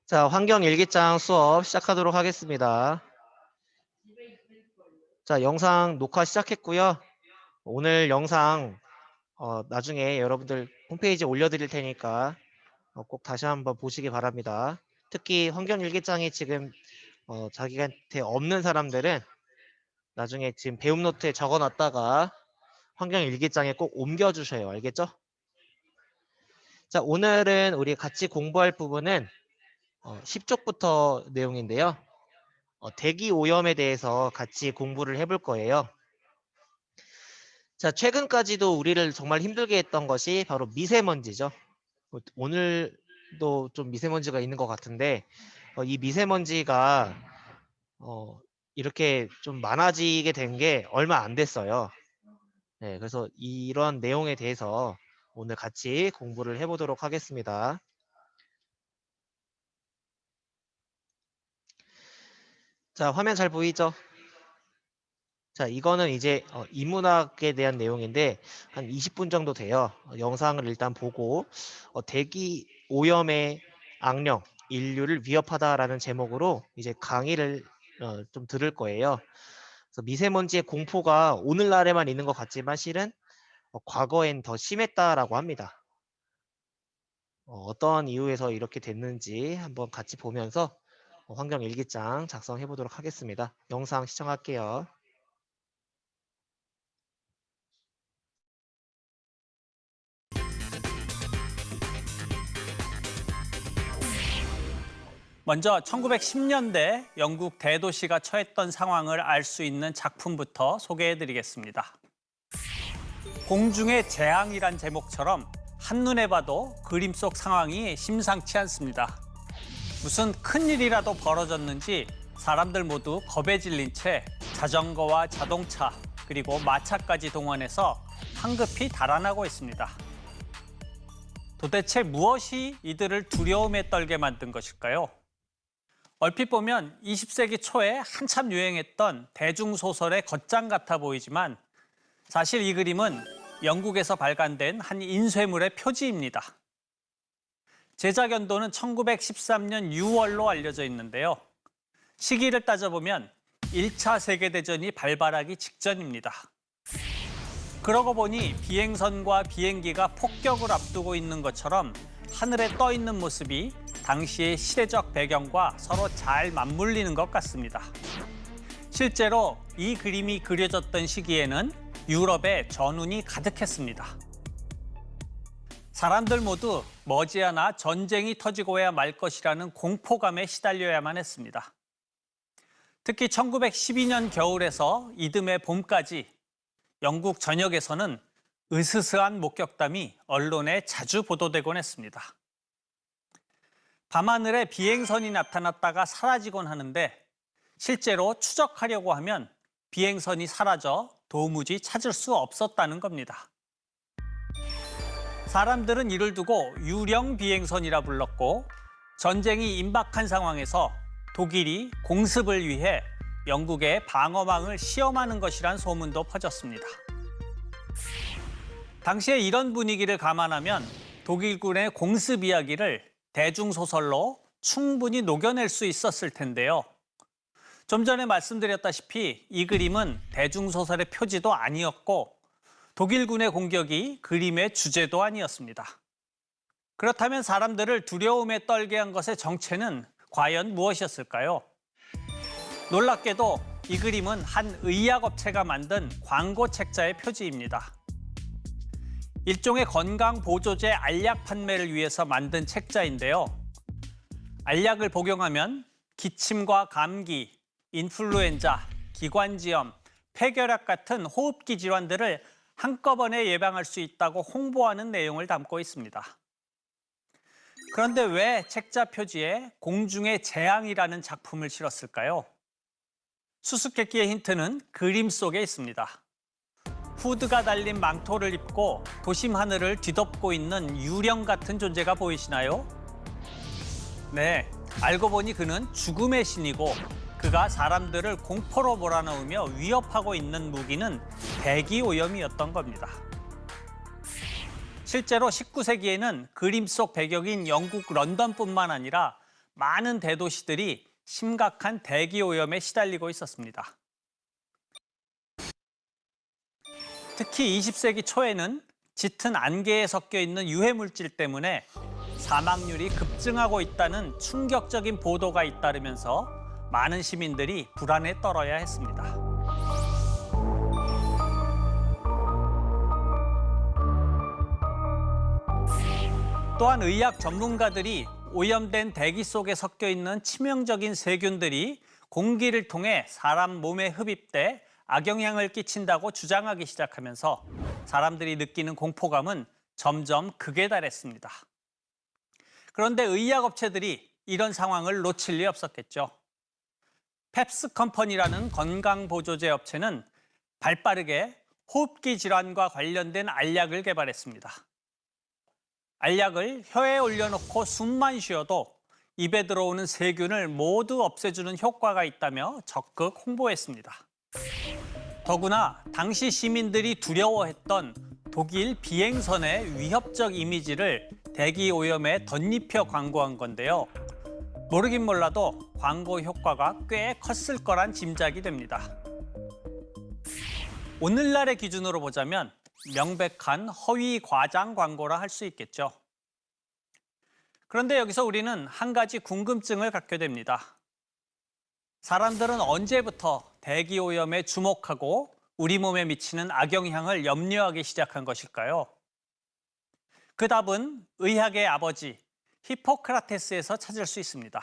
자, 환경 일기장 수업 시작하도록 하겠습니다. 자, 영상 녹화 시작했고요. 오늘 영상 나중에 여러분들 홈페이지에 올려드릴 테니까 꼭 다시 한번 보시기 바랍니다. 특히 환경 일기장이 지금 자기한테 없는 사람들은 나중에 지금 배움 노트에 적어놨다가 환경 일기장에 꼭 옮겨주셔요. 알겠죠? 자, 오늘은 우리 같이 공부할 부분은 10쪽부터 내용인데요. 대기 오염에 대해서 같이 공부를 해볼 거예요. 자, 최근까지도 우리를 정말 힘들게 했던 것이 바로 미세먼지죠. 오늘도 좀 미세먼지가 있는 것 같은데 이 미세먼지가 이렇게 좀 많아지게 된 게 얼마 안 됐어요. 네, 그래서 이런 내용에 대해서 오늘 같이 공부를 해보도록 하겠습니다. 자, 화면 잘 보이죠? 자, 이거는 이제 인문학에 대한 내용인데 한 20분 정도 돼요. 영상을 일단 보고 대기 오염의 악령, 인류를 위협하다라는 제목으로 이제 강의를 좀 들을 거예요. 그래서 미세먼지의 공포가 오늘날에만 있는 것 같지만 실은 과거엔 더 심했다라고 합니다. 어떤 이유에서 이렇게 됐는지 한번 같이 보면서 환경 일기장 작성해 보도록 하겠습니다. 영상 시청할게요. 먼저 1910년대 영국 대도시가 처했던 상황을 알 수 있는 작품부터 소개해드리겠습니다. 공중의 재앙이란 제목처럼 한눈에 봐도 그림 속 상황이 심상치 않습니다. 무슨 큰일이라도 벌어졌는지 사람들 모두 겁에 질린 채 자전거와 자동차 그리고 마차까지 동원해서 황급히 달아나고 있습니다. 도대체 무엇이 이들을 두려움에 떨게 만든 것일까요? 얼핏 보면 20세기 초에 한참 유행했던 대중소설의 겉장 같아 보이지만 사실 이 그림은 영국에서 발간된 한 인쇄물의 표지입니다. 제작 연도는 1913년 6월로 알려져 있는데요. 시기를 따져보면 1차 세계대전이 발발하기 직전입니다. 그러고 보니 비행선과 비행기가 폭격을 앞두고 있는 것처럼 하늘에 떠 있는 모습이 당시의 시대적 배경과 서로 잘 맞물리는 것 같습니다. 실제로 이 그림이 그려졌던 시기에는 유럽에 전운이 가득했습니다. 사람들 모두 머지않아 전쟁이 터지고야 말 것이라는 공포감에 시달려야만 했습니다. 특히 1912년 겨울에서 이듬해 봄까지 영국 전역에서는 으스스한 목격담이 언론에 자주 보도되곤 했습니다. 밤하늘에 비행선이 나타났다가 사라지곤 하는데 실제로 추적하려고 하면 비행선이 사라져 도무지 찾을 수 없었다는 겁니다. 사람들은 이를 두고 유령 비행선이라 불렀고 전쟁이 임박한 상황에서 독일이 공습을 위해 영국의 방어망을 시험하는 것이란 소문도 퍼졌습니다. 당시에 이런 분위기를 감안하면 독일군의 공습 이야기를 대중소설로 충분히 녹여낼 수 있었을 텐데요. 좀 전에 말씀드렸다시피 이 그림은 대중소설의 표지도 아니었고 독일군의 공격이 그림의 주제도 아니었습니다. 그렇다면 사람들을 두려움에 떨게 한 것의 정체는 과연 무엇이었을까요? 놀랍게도 이 그림은 한 의약업체가 만든 광고 책자의 표지입니다. 일종의 건강보조제 알약 판매를 위해서 만든 책자인데요. 알약을 복용하면 기침과 감기, 인플루엔자, 기관지염, 폐결핵 같은 호흡기 질환들을 한꺼번에 예방할 수 있다고 홍보하는 내용을 담고 있습니다. 그런데 왜 책자 표지에 공중의 재앙이라는 작품을 실었을까요? 수수께끼의 힌트는 그림 속에 있습니다. 후드가 달린 망토를 입고 도심 하늘을 뒤덮고 있는 유령 같은 존재가 보이시나요? 네, 알고 보니 그는 죽음의 신이고 그가 사람들을 공포로 몰아넣으며 위협하고 있는 무기는 대기 오염이었던 겁니다. 실제로 19세기에는 그림 속 배경인 영국 런던뿐만 아니라 많은 대도시들이 심각한 대기 오염에 시달리고 있었습니다. 특히 20세기 초에는 짙은 안개에 섞여 있는 유해 물질 때문에 사망률이 급증하고 있다는 충격적인 보도가 잇따르면서 많은 시민들이 불안에 떨어야 했습니다. 또한 의학 전문가들이 오염된 대기 속에 섞여 있는 치명적인 세균들이 공기를 통해 사람 몸에 흡입돼 악영향을 끼친다고 주장하기 시작하면서 사람들이 느끼는 공포감은 점점 극에 달했습니다. 그런데 의약 업체들이 이런 상황을 놓칠 리 없었겠죠. 펩스 컴퍼니라는 건강보조제 업체는 발빠르게 호흡기 질환과 관련된 알약을 개발했습니다. 알약을 혀에 올려놓고 숨만 쉬어도 입에 들어오는 세균을 모두 없애주는 효과가 있다며 적극 홍보했습니다. 더구나 당시 시민들이 두려워했던 독일 비행선의 위협적 이미지를 대기 오염에 덧입혀 광고한 건데요. 모르긴 몰라도 광고 효과가 꽤 컸을 거란 짐작이 됩니다. 오늘날의 기준으로 보자면 명백한 허위 과장 광고라 할 수 있겠죠. 그런데 여기서 우리는 한 가지 궁금증을 갖게 됩니다. 사람들은 언제부터 대기 오염에 주목하고 우리 몸에 미치는 악영향을 염려하기 시작한 것일까요? 그 답은 의학의 아버지 히포크라테스에서 찾을 수 있습니다.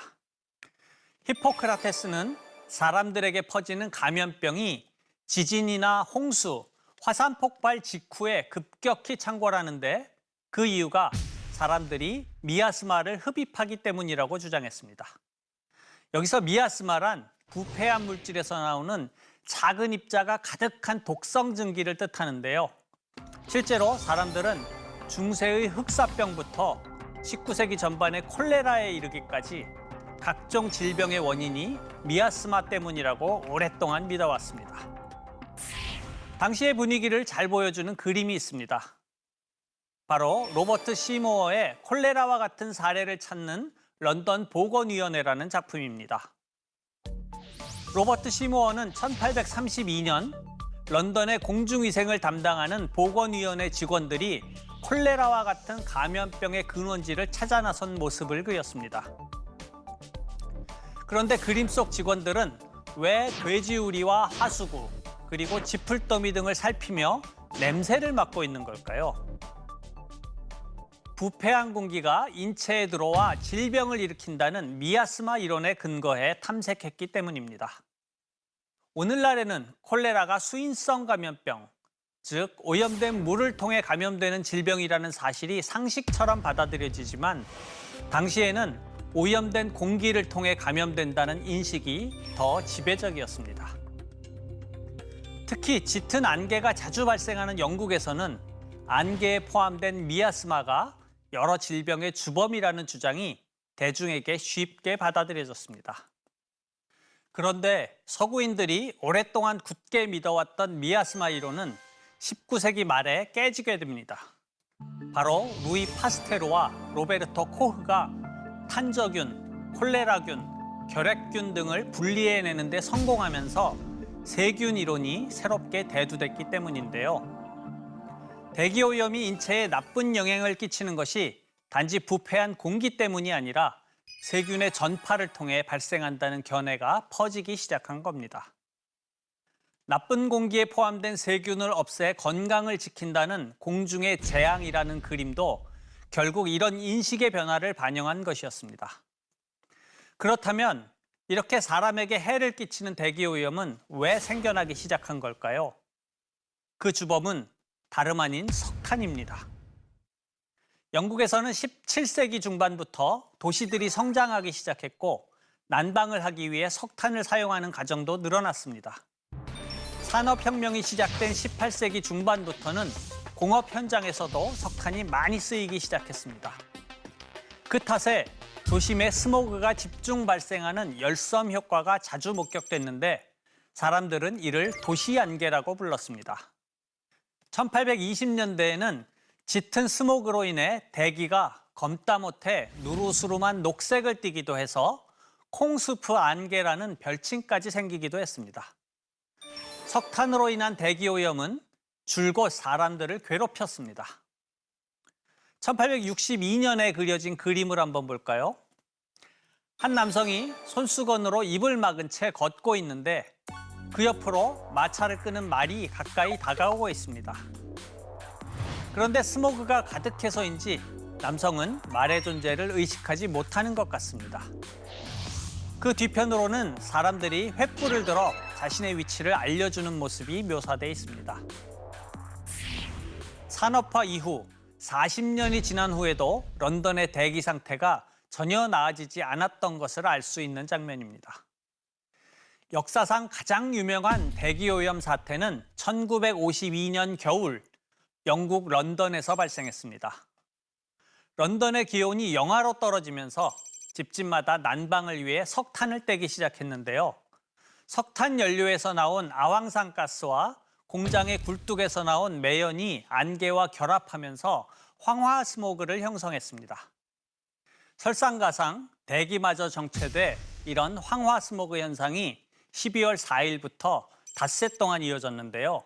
히포크라테스는 사람들에게 퍼지는 감염병이 지진이나 홍수, 화산 폭발 직후에 급격히 창궐하는데 그 이유가 사람들이 미아스마를 흡입하기 때문이라고 주장했습니다. 여기서 미아스마란 부패한 물질에서 나오는 작은 입자가 가득한 독성 증기를 뜻하는데요. 실제로 사람들은 중세의 흑사병부터 19세기 전반의 콜레라에 이르기까지 각종 질병의 원인이 미아스마 때문이라고 오랫동안 믿어왔습니다. 당시의 분위기를 잘 보여주는 그림이 있습니다. 바로 로버트 시모어의 콜레라와 같은 사례를 찾는 런던 보건위원회라는 작품입니다. 로버트 시모어는 1832년 런던의 공중위생을 담당하는 보건위원회 직원들이 콜레라와 같은 감염병의 근원지를 찾아 나선 모습을 그렸습니다. 그런데 그림 속 직원들은 왜 돼지우리와 하수구, 그리고 지풀더미 등을 살피며 냄새를 맡고 있는 걸까요? 부패한 공기가 인체에 들어와 질병을 일으킨다는 미아스마 이론에 근거해 탐색했기 때문입니다. 오늘날에는 콜레라가 수인성 감염병, 즉 오염된 물을 통해 감염되는 질병이라는 사실이 상식처럼 받아들여지지만 당시에는 오염된 공기를 통해 감염된다는 인식이 더 지배적이었습니다. 특히 짙은 안개가 자주 발생하는 영국에서는 안개에 포함된 미아스마가 여러 질병의 주범이라는 주장이 대중에게 쉽게 받아들여졌습니다. 그런데 서구인들이 오랫동안 굳게 믿어왔던 미아스마 이론은 19세기 말에 깨지게 됩니다. 바로 루이 파스테르와 로베르토 코흐가 탄저균, 콜레라균, 결핵균 등을 분리해내는 데 성공하면서 세균 이론이 새롭게 대두됐기 때문인데요. 대기오염이 인체에 나쁜 영향을 끼치는 것이 단지 부패한 공기 때문이 아니라 세균의 전파를 통해 발생한다는 견해가 퍼지기 시작한 겁니다. 나쁜 공기에 포함된 세균을 없애 건강을 지킨다는 공중의 재앙이라는 그림도 결국 이런 인식의 변화를 반영한 것이었습니다. 그렇다면 이렇게 사람에게 해를 끼치는 대기오염은 왜 생겨나기 시작한 걸까요? 그 주범은 다름 아닌 석탄입니다. 영국에서는 17세기 중반부터 도시들이 성장하기 시작했고 난방을 하기 위해 석탄을 사용하는 가정도 늘어났습니다. 산업혁명이 시작된 18세기 중반부터는 공업 현장에서도 석탄이 많이 쓰이기 시작했습니다. 그 탓에 도심에 스모그가 집중 발생하는 열섬 효과가 자주 목격됐는데 사람들은 이를 도시안개라고 불렀습니다. 1820년대에는 짙은 스모그로 인해 대기가 검다 못해 누르스름한 녹색을 띠기도 해서 콩수프 안개라는 별칭까지 생기기도 했습니다. 석탄으로 인한 대기오염은 줄곧 사람들을 괴롭혔습니다. 1862년에 그려진 그림을 한번 볼까요? 한 남성이 손수건으로 입을 막은 채 걷고 있는데 그 옆으로 마차를 끄는 말이 가까이 다가오고 있습니다. 그런데 스모그가 가득해서인지 남성은 말의 존재를 의식하지 못하는 것 같습니다. 그 뒤편으로는 사람들이 횃불을 들어 자신의 위치를 알려주는 모습이 묘사되어 있습니다. 산업화 이후 40년이 지난 후에도 런던의 대기 상태가 전혀 나아지지 않았던 것을 알 수 있는 장면입니다. 역사상 가장 유명한 대기오염 사태는 1952년 겨울 영국 런던에서 발생했습니다. 런던의 기온이 영하로 떨어지면서 집집마다 난방을 위해 석탄을 떼기 시작했는데요. 석탄 연료에서 나온 아황산 가스와 공장의 굴뚝에서 나온 매연이 안개와 결합하면서 황화 스모그를 형성했습니다. 설상가상 대기마저 정체돼 이런 황화 스모그 현상이 12월 4일부터 닷새 동안 이어졌는데요.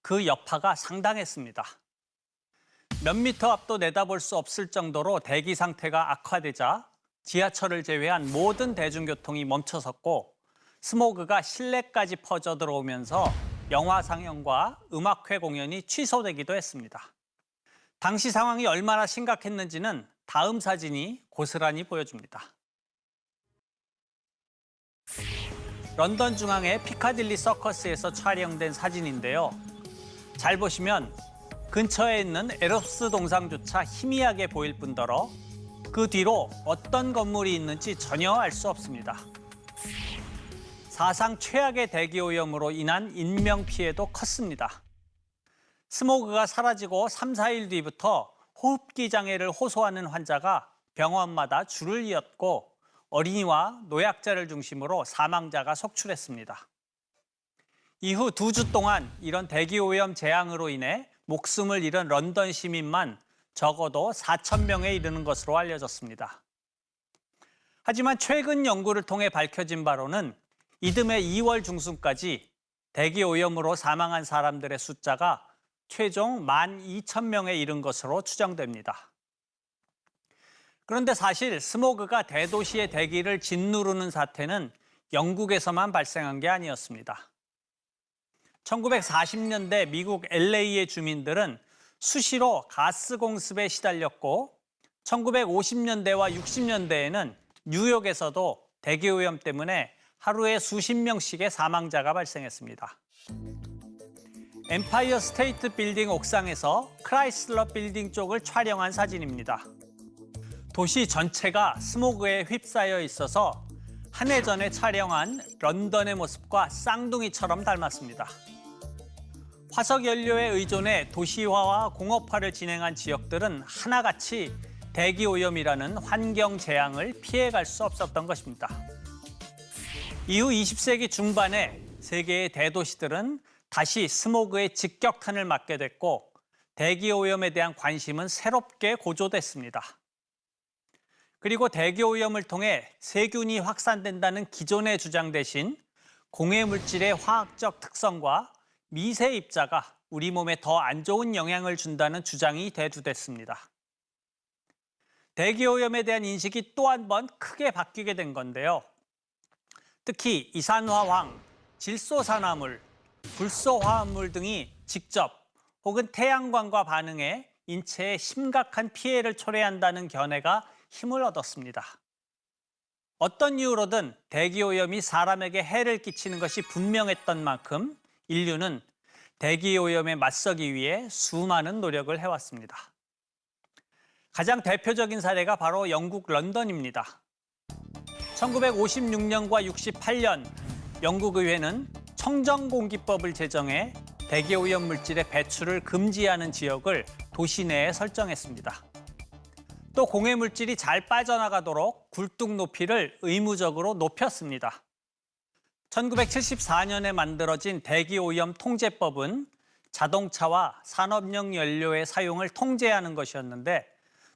그 여파가 상당했습니다. 몇 미터 앞도 내다볼 수 없을 정도로 대기 상태가 악화되자 지하철을 제외한 모든 대중교통이 멈춰섰고 스모그가 실내까지 퍼져 들어오면서 영화 상영과 음악회 공연이 취소되기도 했습니다. 당시 상황이 얼마나 심각했는지는 다음 사진이 고스란히 보여줍니다. 런던 중앙의 피카딜리 서커스에서 촬영된 사진인데요. 잘 보시면 근처에 있는 에롭스 동상조차 희미하게 보일 뿐더러 그 뒤로 어떤 건물이 있는지 전혀 알 수 없습니다. 사상 최악의 대기오염으로 인한 인명피해도 컸습니다. 스모그가 사라지고 3, 4일 뒤부터 호흡기 장애를 호소하는 환자가 병원마다 줄을 이었고 어린이와 노약자를 중심으로 사망자가 속출했습니다. 이후 2주 동안 이런 대기오염 재앙으로 인해 목숨을 잃은 런던 시민만 적어도 4,000명에 이르는 것으로 알려졌습니다. 하지만 최근 연구를 통해 밝혀진 바로는 이듬해 2월 중순까지 대기오염으로 사망한 사람들의 숫자가 최종 12,000명에 이른 것으로 추정됩니다. 그런데 사실 스모그가 대도시의 대기를 짓누르는 사태는 영국에서만 발생한 게 아니었습니다. 1940년대 미국 LA의 주민들은 수시로 가스 공습에 시달렸고 1950년대와 60년대에는 뉴욕에서도 대기오염 때문에 하루에 수십 명씩의 사망자가 발생했습니다. 엠파이어 스테이트 빌딩 옥상에서 크라이슬러 빌딩 쪽을 촬영한 사진입니다. 도시 전체가 스모그에 휩싸여 있어서 한 해 전에 촬영한 런던의 모습과 쌍둥이처럼 닮았습니다. 화석 연료에 의존해 도시화와 공업화를 진행한 지역들은 하나같이 대기오염이라는 환경 재앙을 피해갈 수 없었던 것입니다. 이후 20세기 중반에 세계의 대도시들은 다시 스모그의 직격탄을 맞게 됐고 대기오염에 대한 관심은 새롭게 고조됐습니다. 그리고 대기오염을 통해 세균이 확산된다는 기존의 주장 대신 공해물질의 화학적 특성과 미세 입자가 우리 몸에 더 안 좋은 영향을 준다는 주장이 대두됐습니다. 대기오염에 대한 인식이 또 한 번 크게 바뀌게 된 건데요. 특히 이산화황, 질소산화물, 불소화합물 등이 직접 혹은 태양광과 반응해 인체에 심각한 피해를 초래한다는 견해가 힘을 얻었습니다. 어떤 이유로든 대기오염이 사람에게 해를 끼치는 것이 분명했던 만큼 인류는 대기오염에 맞서기 위해 수많은 노력을 해왔습니다. 가장 대표적인 사례가 바로 영국 런던입니다. 1956년과 68년 영국 의회는 청정공기법을 제정해 대기오염 물질의 배출을 금지하는 지역을 도시 내에 설정했습니다. 또 공해물질이 잘 빠져나가도록 굴뚝 높이를 의무적으로 높였습니다. 1974년에 만들어진 대기오염 통제법은 자동차와 산업용 연료의 사용을 통제하는 것이었는데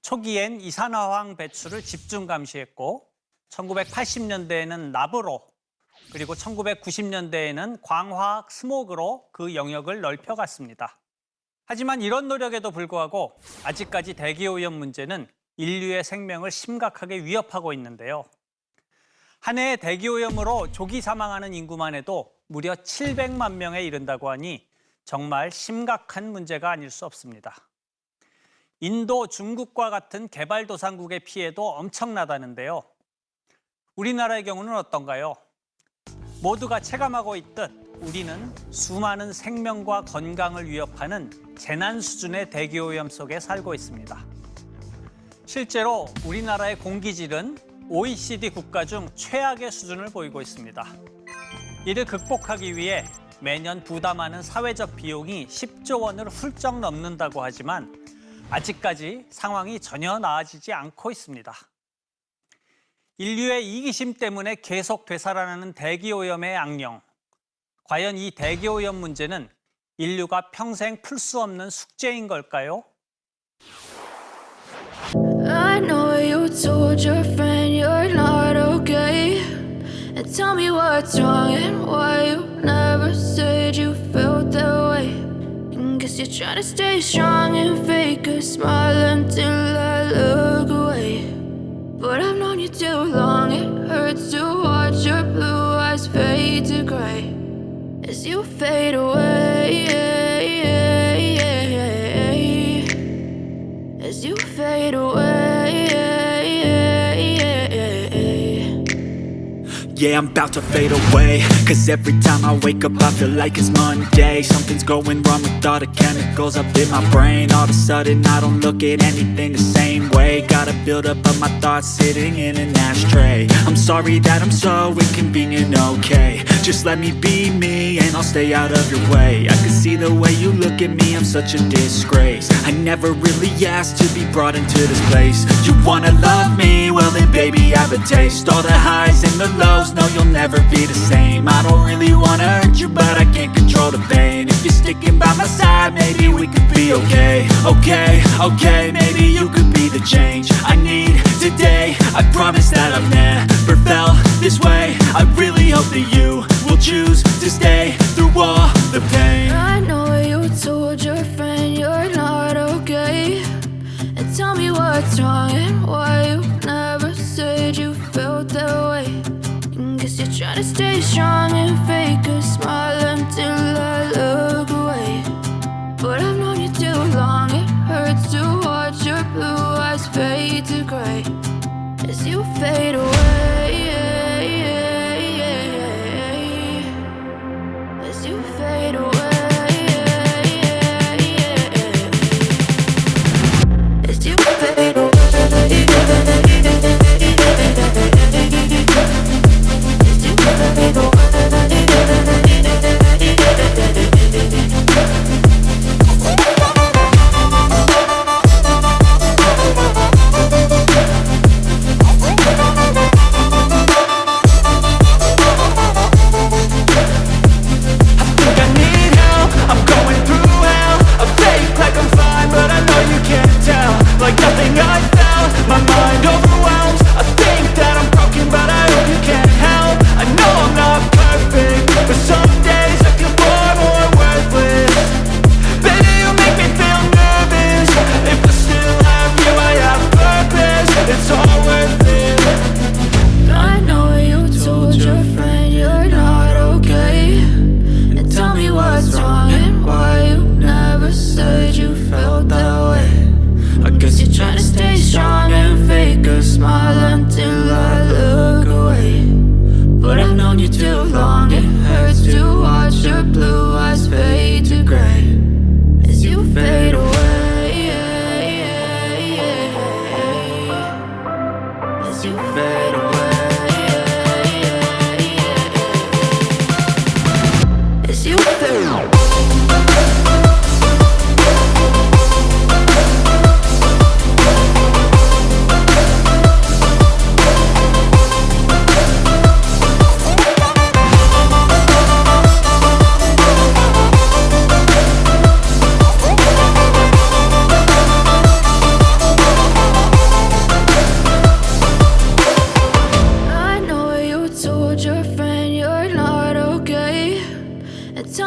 초기엔 이산화황 배출을 집중 감시했고 1980년대에는 납으로 그리고 1990년대에는 광화학 스모그로 그 영역을 넓혀갔습니다. 하지만 이런 노력에도 불구하고 아직까지 대기오염 문제는 인류의 생명을 심각하게 위협하고 있는데요. 한 해의 대기오염으로 조기 사망하는 인구만 해도 무려 700만 명에 이른다고 하니 정말 심각한 문제가 아닐 수 없습니다. 인도, 중국과 같은 개발도상국의 피해도 엄청나다는데요. 우리나라의 경우는 어떤가요? 모두가 체감하고 있듯 우리는 수많은 생명과 건강을 위협하는 재난 수준의 대기오염 속에 살고 있습니다. 실제로 우리나라의 공기질은 OECD 국가 중 최악의 수준을 보이고 있습니다. 이를 극복하기 위해 매년 부담하는 사회적 비용이 10조 원을 훌쩍 넘는다고 하지만 아직까지 상황이 전혀 나아지지 않고 있습니다. 인류의 이기심 때문에 계속 되살아나는 대기오염의 악령. 과연 이 대기오염 문제는 인류가 평생 풀 수 없는 숙제인 걸까요? I know you told your friend you're not okay. And tell me what's wrong and why you never said you felt that way. And guess you're trying to stay strong and fake a smile until I look away. But I've known you too long, it hurts to watch your blue eyes fade to gray as you fade away. As you fade away. Yeah, I'm about to fade away. Cause every time I wake up I feel like it's Monday. Something's going wrong with all the chemicals up in my brain. All of a sudden I don't look at anything the same way. Got a build up of my thoughts sitting in an ashtray. I'm sorry that I'm so inconvenient, okay. Just let me be me and I'll stay out of your way. I can see the way you look at me, I'm such a disgrace. I never really asked to be brought into this place. You wanna love me? Well then baby have a taste. All the highs and the lows, no you'll never be the same. I don't really wanna hurt you but I can't control the pain. If you're sticking by my side maybe we could be okay. Okay, maybe you could be the change I need today. I promise that I've never felt this way. I really hope that you will choose to stay through all the pain. I know you told your friend you're not okay. And tell me what's wrong and why you never said you felt that way. And guess you're trying to stay strong and fake a smile until I look away. But I've known you too long, it hurts to watch your blue eyes fade to gray as you fade away. As you fade away. As you fade away. As you fade away.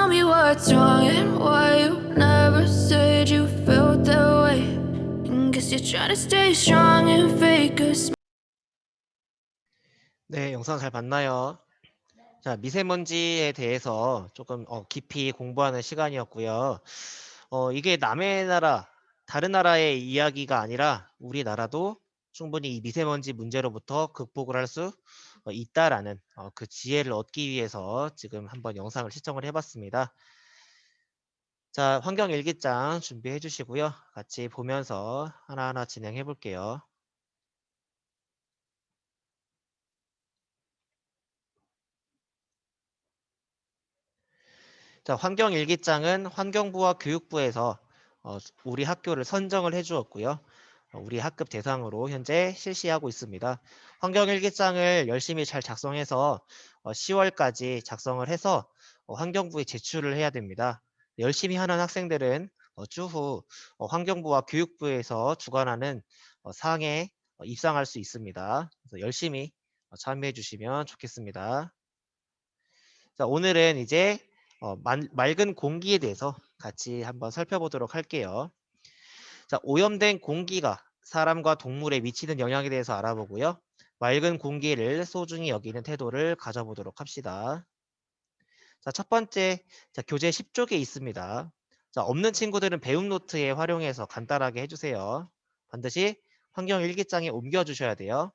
tell me what's wrong and why you never said you felt that way. And guess you're trying to stay strong and fake a smile. 네, 영상 잘 봤나요? 자, 미세먼지에 대해서 조금 깊이 공부하는 시간이었고요. 이게 남의 나라, 다른 나라의 이야기가 아니라 우리나라도 충분히 이 미세먼지 문제로부터 극복을 할 수 있다라는 그 지혜를 얻기 위해서 지금 한번 영상을 시청을 해봤습니다. 자, 환경 일기장 준비해 주시고요. 같이 보면서 하나하나 진행해 볼게요. 자, 환경 일기장은 환경부와 교육부에서 우리 학교를 선정을 해 주었고요. 우리 학급 대상으로 현재 실시하고 있습니다. 환경 일기장을 열심히 잘 작성해서 10월까지 작성을 해서 환경부에 제출을 해야 됩니다. 열심히 하는 학생들은 추후 환경부와 교육부에서 주관하는 상에 입상할 수 있습니다. 그래서 열심히 참여해 주시면 좋겠습니다. 자, 오늘은 이제 맑은 공기에 대해서 같이 한번 살펴보도록 할게요. 자, 오염된 공기가 사람과 동물에 미치는 영향에 대해서 알아보고요. 맑은 공기를 소중히 여기는 태도를 가져보도록 합시다. 자, 첫 번째, 자, 교재 10쪽에 있습니다. 자, 없는 친구들은 배움 노트에 활용해서 간단하게 해주세요. 반드시 환경 일기장에 옮겨주셔야 돼요.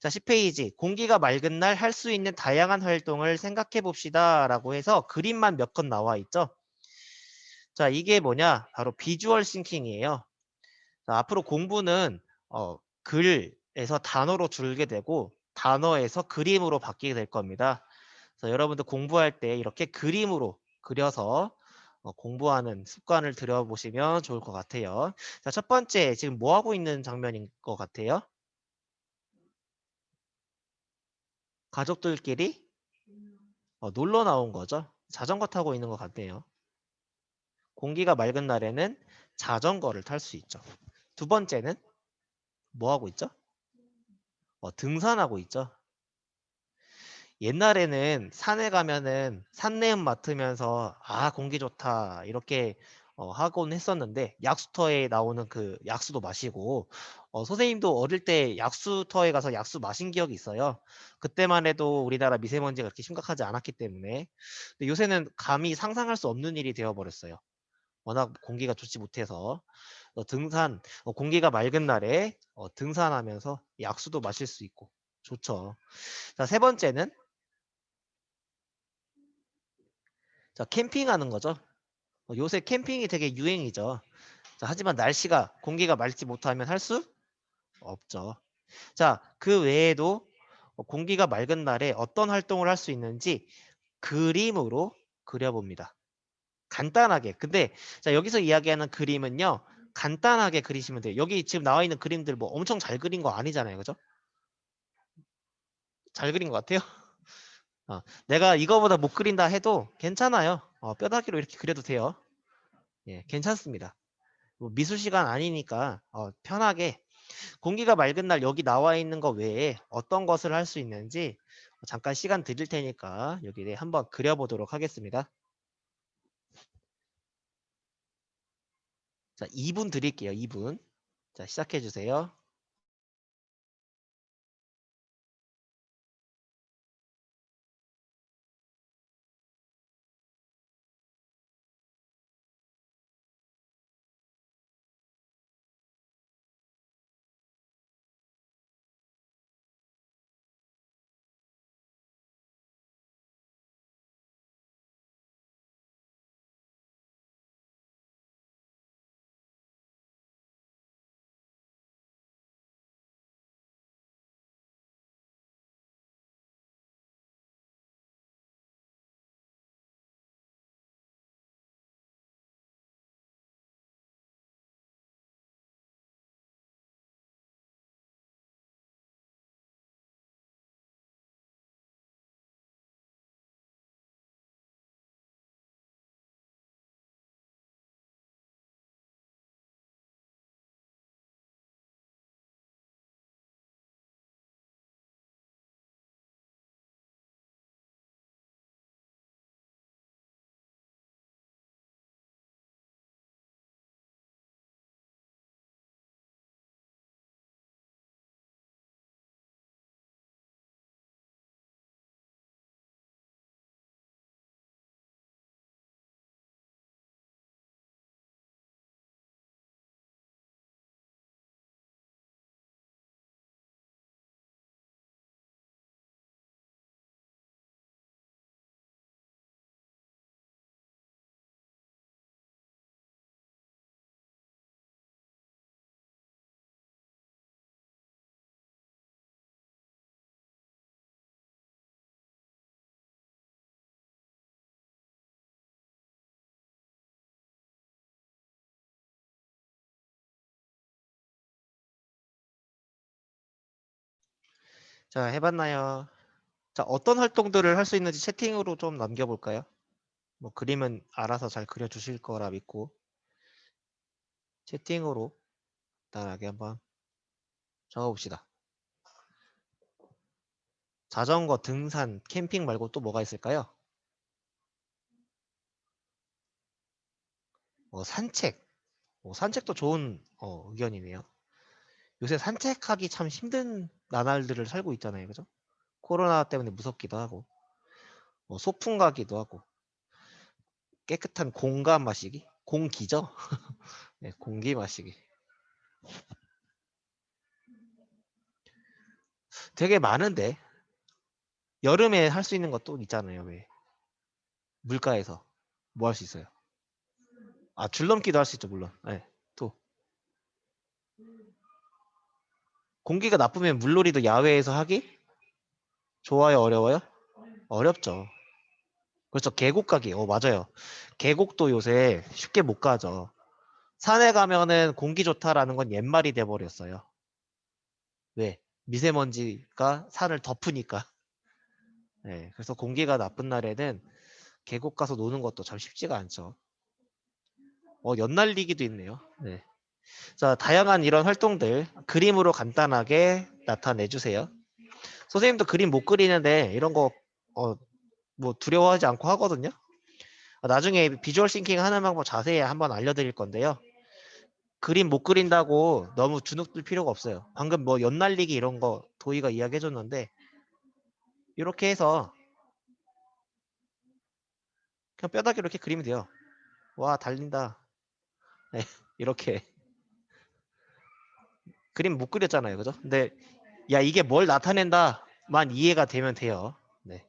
자, 10페이지. 공기가 맑은 날 할 수 있는 다양한 활동을 생각해 봅시다. 라고 해서 그림만 몇 건 나와 있죠. 자, 이게 뭐냐? 바로 비주얼 싱킹이에요. 자, 앞으로 공부는 글에서 단어로 줄게 되고 단어에서 그림으로 바뀌게 될 겁니다. 그래서 여러분들 공부할 때 이렇게 그림으로 그려서 공부하는 습관을 들여보시면 좋을 것 같아요. 자, 첫 번째, 지금 뭐 하고 있는 장면인 것 같아요? 가족들끼리 놀러 나온 거죠. 자전거 타고 있는 것 같네요. 공기가 맑은 날에는 자전거를 탈 수 있죠. 두 번째는 뭐 하고 있죠? 등산하고 있죠. 옛날에는 산에 가면은 산내음 맡으면서 공기 좋다 이렇게 하곤 했었는데 약수터에 나오는 그 약수도 마시고 선생님도 어릴 때 약수터에 가서 약수 마신 기억이 있어요. 그때만 해도 우리나라 미세먼지가 그렇게 심각하지 않았기 때문에. 근데 요새는 감히 상상할 수 없는 일이 되어버렸어요. 워낙 공기가 좋지 못해서 등산, 공기가 맑은 날에 등산하면서 약수도 마실 수 있고 좋죠. 자, 세 번째는 자, 캠핑하는 거죠. 요새 캠핑이 되게 유행이죠. 자, 하지만 날씨가 공기가 맑지 못하면 할 수 없죠. 자, 그 외에도 공기가 맑은 날에 어떤 활동을 할 수 있는지 그림으로 그려봅니다. 간단하게. 근데 자, 여기서 이야기하는 그림은요. 간단하게 그리시면 돼요. 여기 지금 나와 있는 그림들 뭐 엄청 잘 그린 거 아니잖아요. 그죠? 잘 그린 것 같아요. 내가 이거보다 못 그린다 해도 괜찮아요. 뼈다귀로 이렇게 그려도 돼요. 예, 괜찮습니다. 뭐 미술 시간 아니니까 편하게 공기가 맑은 날 여기 나와 있는 거 외에 어떤 것을 할 수 있는지 잠깐 시간 드릴 테니까 여기에 한번 그려보도록 하겠습니다. 자, 2분 드릴게요. 2분. 자, 시작해 주세요. 자, 해봤나요? 자, 어떤 활동들을 할 수 있는지 채팅으로 좀 남겨볼까요? 뭐 그림은 알아서 잘 그려주실 거라 믿고 채팅으로 간단하게 한번 적어봅시다. 자전거, 등산, 캠핑 말고 또 뭐가 있을까요? 산책. 산책도 좋은 의견이네요. 요새 산책하기 참 힘든 나날들을 살고 있잖아요. 그죠? 코로나 때문에 무섭기도 하고 소풍 가기도 하고 깨끗한 공간 마시기? 공기죠? 네, 공기 마시기. 되게 많은데 여름에 할 수 있는 것도 있잖아요. 왜? 물가에서 뭐 할 수 있어요? 아, 줄넘기도 할 수 있죠, 물론. 네, 또 공기가 나쁘면 물놀이도 야외에서 하기? 좋아요, 어려워요? 어렵죠. 그렇죠. 계곡 가기. 맞아요. 계곡도 요새 쉽게 못 가죠. 산에 가면은 공기 좋다라는 건 옛말이 돼버렸어요. 왜? 미세먼지가 산을 덮으니까. 네, 그래서 공기가 나쁜 날에는 계곡 가서 노는 것도 참 쉽지가 않죠. 연날리기도 있네요. 네. 자, 다양한 이런 활동들 그림으로 간단하게 나타내 주세요. 선생님도 그림 못 그리는데 이런 거 뭐 두려워하지 않고 하거든요. 나중에 비주얼 싱킹 하는 방법 자세히 한번 알려드릴 건데요. 그림 못 그린다고 너무 주눅들 필요가 없어요. 방금 뭐 연날리기 이런 거 도희가 이야기해 줬는데 이렇게 해서 그냥 뼈다귀로 이렇게 그리면 돼요. 와, 달린다. 네, 이렇게 그림 못 그렸잖아요. 그죠? 근데 야, 이게 뭘 나타낸다만 이해가 되면 돼요. 네.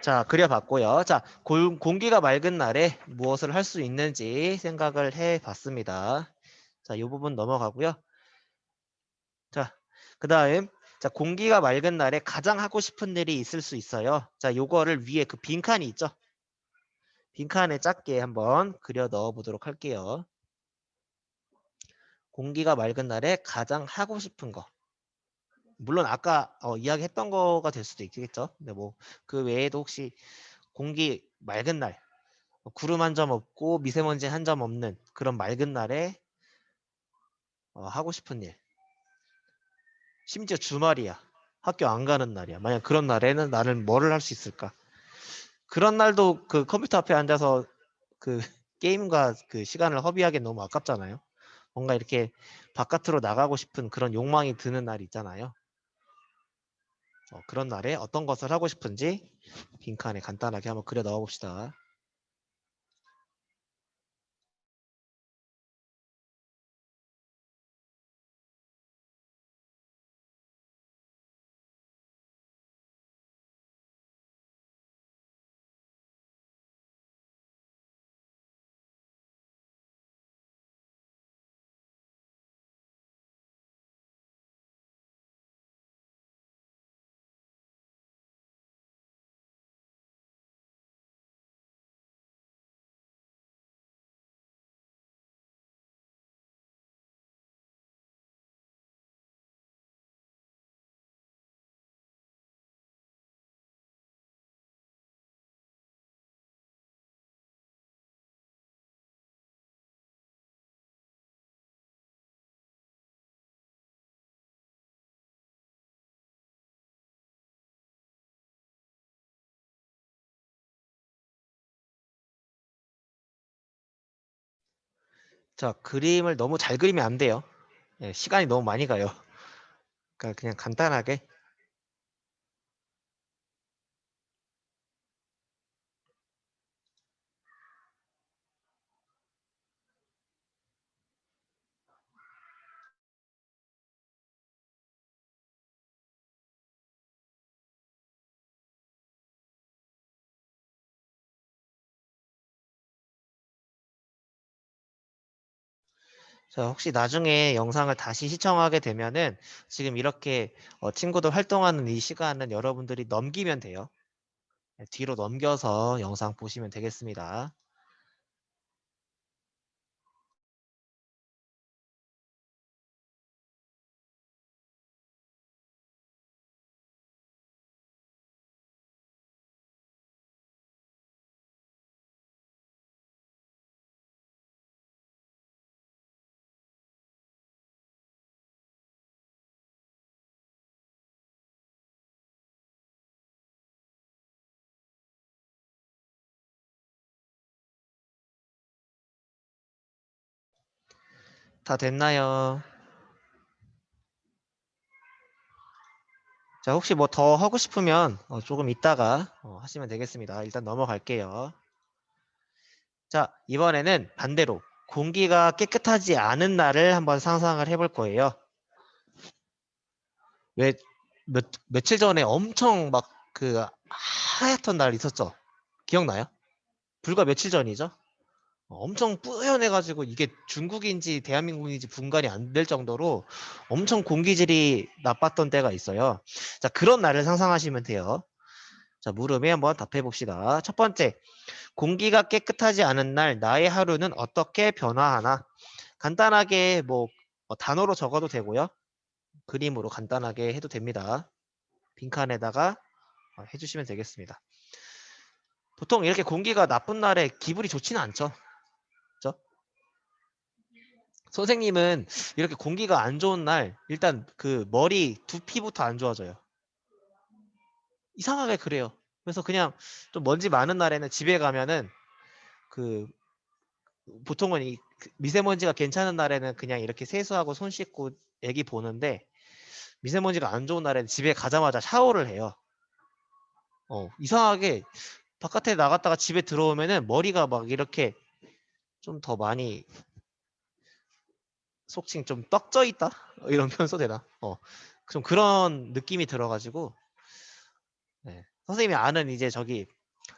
자, 그려봤고요. 자, 공기가 맑은 날에 무엇을 할 수 있는지 생각을 해봤습니다. 자, 이 부분 넘어가고요. 자, 그 다음, 자, 공기가 맑은 날에 가장 하고 싶은 일이 있을 수 있어요. 자, 요거를 위에 그 빈칸이 있죠? 빈칸에 짧게 한번 그려 넣어 보도록 할게요. 공기가 맑은 날에 가장 하고 싶은 거. 물론 아까 이야기했던 거가 될 수도 있겠죠. 근데 뭐 그 외에도 혹시 공기 맑은 날, 구름 한 점 없고 미세먼지 한 점 없는 그런 맑은 날에 하고 싶은 일. 심지어 주말이야. 학교 안 가는 날이야. 만약 그런 날에는 나는 뭐를 할 수 있을까? 그런 날도 그 컴퓨터 앞에 앉아서 그 게임과 그 시간을 허비하기 너무 아깝잖아요. 뭔가 이렇게 바깥으로 나가고 싶은 그런 욕망이 드는 날이 있잖아요. 그런 날에 어떤 것을 하고 싶은지 빈칸에 간단하게 한번 그려 넣어 봅시다. 자, 그림을 너무 잘 그리면 안 돼요. 시간이 너무 많이 가요. 그러니까 그냥 간단하게. 자, 혹시 나중에 영상을 다시 시청하게 되면은 지금 이렇게 친구들 활동하는 이 시간은 여러분들이 넘기면 돼요. 뒤로 넘겨서 영상 보시면 되겠습니다. 다 됐나요? 자, 혹시 뭐 더 하고 싶으면 조금 이따가 하시면 되겠습니다. 일단 넘어갈게요. 자, 이번에는 반대로 공기가 깨끗하지 않은 날을 한번 상상을 해볼 거예요. 왜 며칠 전에 엄청 막 그 하얗던 날 있었죠? 기억나요? 불과 며칠 전이죠? 엄청 뿌연해가지고 이게 중국인지 대한민국인지 분간이 안 될 정도로 엄청 공기질이 나빴던 때가 있어요. 자, 그런 날을 상상하시면 돼요. 자, 물음에 한번 답해 봅시다. 첫 번째, 공기가 깨끗하지 않은 날 나의 하루는 어떻게 변화하나? 간단하게 뭐 단어로 적어도 되고요. 그림으로 간단하게 해도 됩니다. 빈칸에다가 해주시면 되겠습니다. 보통 이렇게 공기가 나쁜 날에 기분이 좋지는 않죠. 그렇죠? 선생님은 이렇게 공기가 안 좋은 날 일단 그 머리 두피부터 안 좋아져요. 이상하게 그래요. 그래서 그냥 좀 먼지 많은 날에는 집에 가면은 그 보통은 이 미세먼지가 괜찮은 날에는 그냥 이렇게 세수하고 손 씻고 애기 보는데 미세먼지가 안 좋은 날에는 집에 가자마자 샤워를 해요. 이상하게 바깥에 나갔다가 집에 들어오면은 머리가 막 이렇게 좀 더 많이 속칭 좀 떡져 있다? 이런 표현 써도 되나? 좀 그런 느낌이 들어가지고 네. 선생님이 아는 이제 저기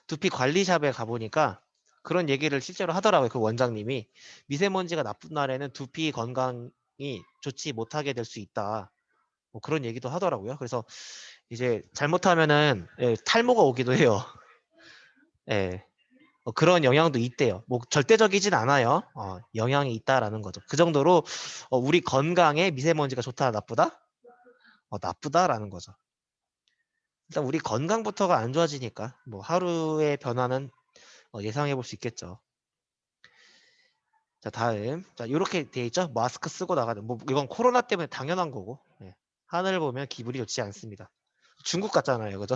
두피 관리샵에 가보니까 그런 얘기를 실제로 하더라고요. 그 원장님이 미세먼지가 나쁜 날에는 두피 건강이 좋지 못하게 될 수 있다. 뭐 그런 얘기도 하더라고요. 그래서 이제 잘못하면은 탈모가 오기도 해요. 예. 그런 영향도 있대요. 뭐 절대적이진 않아요. 영향이 있다라는 거죠. 그 정도로 우리 건강에 미세먼지가 좋다, 나쁘다? 나쁘다라는 거죠. 일단 우리 건강부터가 안 좋아지니까 뭐 하루의 변화는 예상해 볼 수 있겠죠. 자, 다음. 자, 이렇게 돼 있죠. 마스크 쓰고 나가는. 뭐 이건 코로나 때문에 당연한 거고. 예. 하늘 보면 기분이 좋지 않습니다. 중국 같잖아요, 그죠?